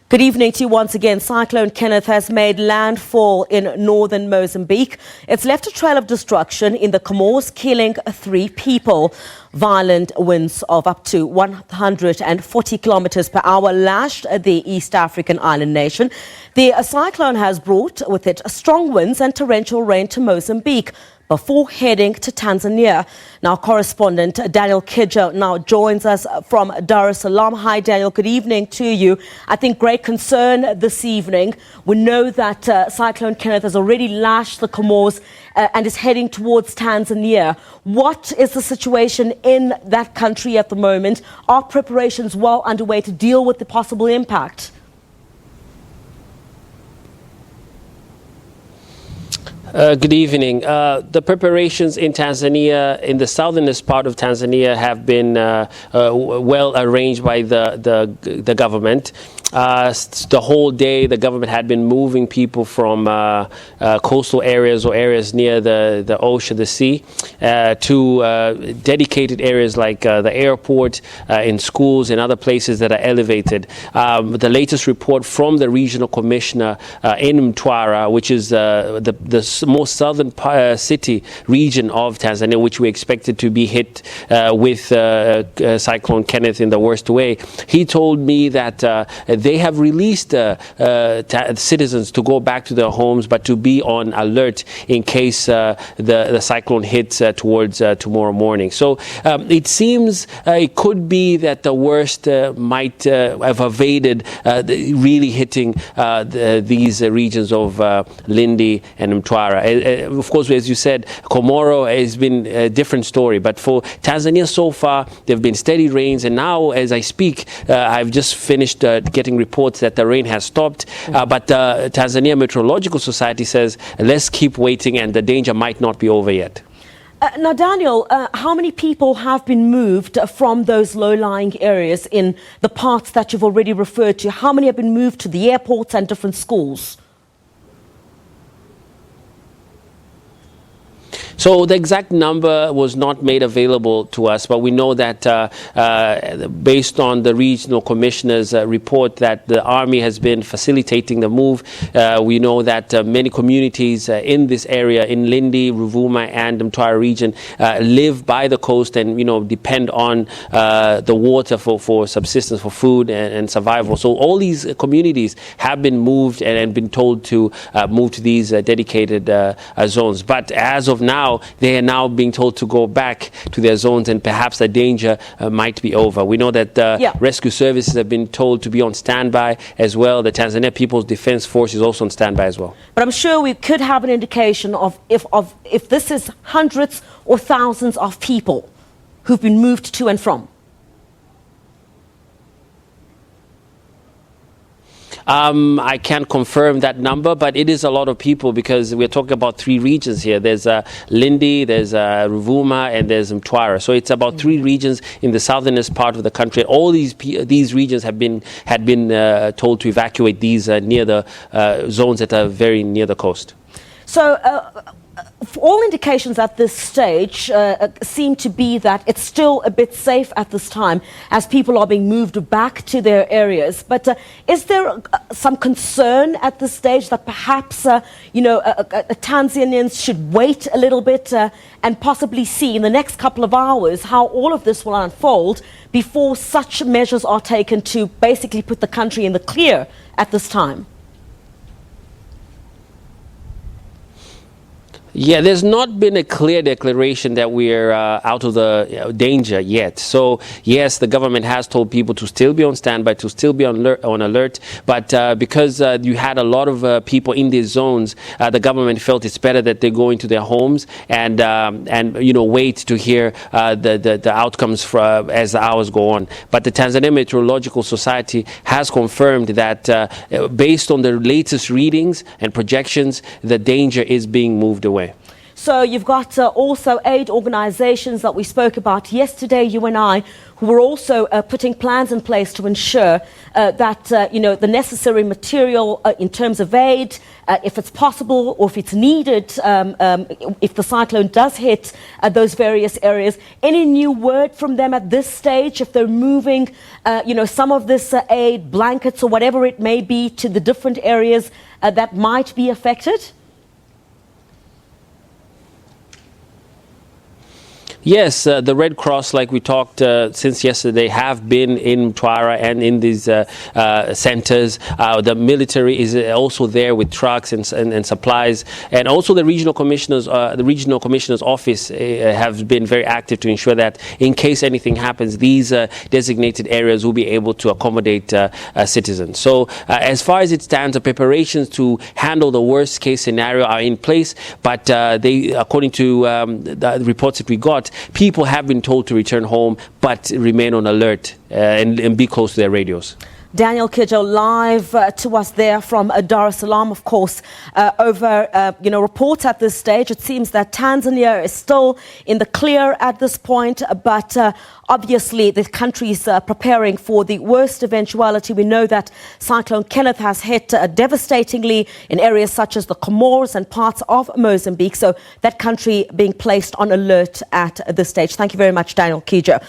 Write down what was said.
Good evening to you once again. Cyclone Kenneth has made landfall in northern Mozambique. It's left a trail of destruction in the Comoros, killing 3 people. Violent winds of up to 140 kilometers per hour lashed the East African island nation. The cyclone has brought with it strong winds and torrential rain to Mozambique before heading to Tanzania. Now, correspondent Daniel Kijo now joins us from Dar es Salaam. Hi, Daniel. Good evening to you. I think great concern this evening. We know that Cyclone Kenneth has already lashed the Comoros and is heading towards Tanzania. What is the situation in that country at the moment? Are preparations well underway to deal with the possible impact? Good evening. The preparations in Tanzania, in the southernest part of Tanzania, have been well arranged by the government. The whole day, the government had been moving people from coastal areas or areas near the ocean, the sea, to dedicated areas like the airport, in schools and other places that are elevated. The latest report from the regional commissioner in Mtwara, which is the most southern city region of Tanzania, which we expected to be hit with Cyclone Kenneth in the worst way, he told me that they have released citizens to go back to their homes, but to be on alert in case the cyclone hits towards tomorrow morning. So it seems it could be that the worst might have evaded really hitting these regions of Lindi and Mtwara. Of course, as you said, Comoro has been a different story, but for Tanzania so far, there have been steady rains, and now as I speak, I've just finished getting reports that the rain has stopped, but the Tanzania Meteorological Society says let's keep waiting and the danger might not be over yet. Now, Daniel, how many people have been moved from those low-lying areas in the parts that you've already referred to? How many have been moved to the airports and different schools? So the exact number was not made available to us, but we know that based on the regional commissioner's report that the army has been facilitating the move. We know that many communities in this area, in Lindi, Ruvuma and Mtwara region, live by the coast and, depend on the water for subsistence, for food and survival. So all these communities have been moved and been told to move to these dedicated zones. But as of now, they are now being told to go back to their zones, and perhaps the danger might be over. We know that rescue services have been told to be on standby as well. The Tanzania People's Defense Force is also on standby as well. But I'm sure we could have an indication of if this is hundreds or thousands of people who've been moved to and from. I can't confirm that number, but it is a lot of people because we're talking about 3 regions here. There's Lindi, there's Ruvuma, and there's Mtwara. So it's about 3 regions in the southernest part of the country. All these regions had been told to evacuate these near the zones that are very near the coast. So all indications at this stage seem to be that it's still a bit safe at this time as people are being moved back to their areas. But is there some concern at this stage that perhaps, Tanzanians should wait a little bit and possibly see in the next couple of hours how all of this will unfold before such measures are taken to basically put the country in the clear at this time? Yeah, there's not been a clear declaration that we're out of the danger yet. So, yes, the government has told people to still be on standby, to still be on alert. But because you had a lot of people in these zones, the government felt it's better that they go into their homes and wait to hear the outcomes as the hours go on. But the Tanzania Meteorological Society has confirmed that based on the latest readings and projections, the danger is being moved away. So you've got also aid organizations that we spoke about yesterday, you and I, who are also putting plans in place to ensure that the necessary material in terms of aid, if it's possible or if it's needed, if the cyclone does hit those various areas. Any new word from them at this stage, if they're moving some of this aid, blankets or whatever it may be, to the different areas that might be affected? Yes, the Red Cross, like we talked since yesterday, have been in Mtwara and in these centers. The military is also there with trucks and supplies, and also the regional commissioners, office have been very active to ensure that in case anything happens, these designated areas will be able to accommodate citizens. So as far as it stands, the preparations to handle the worst case scenario are in place, but they, according to the reports that we got, people have been told to return home, but remain on alert and be close to their radios. Daniel Kijo live to us there from Dar es Salaam, of course, over reports at this stage. It seems that Tanzania is still in the clear at this point, but obviously the country is preparing for the worst eventuality. We know that Cyclone Kenneth has hit devastatingly in areas such as the Comoros and parts of Mozambique, so that country being placed on alert at this stage. Thank you very much, Daniel Kijo.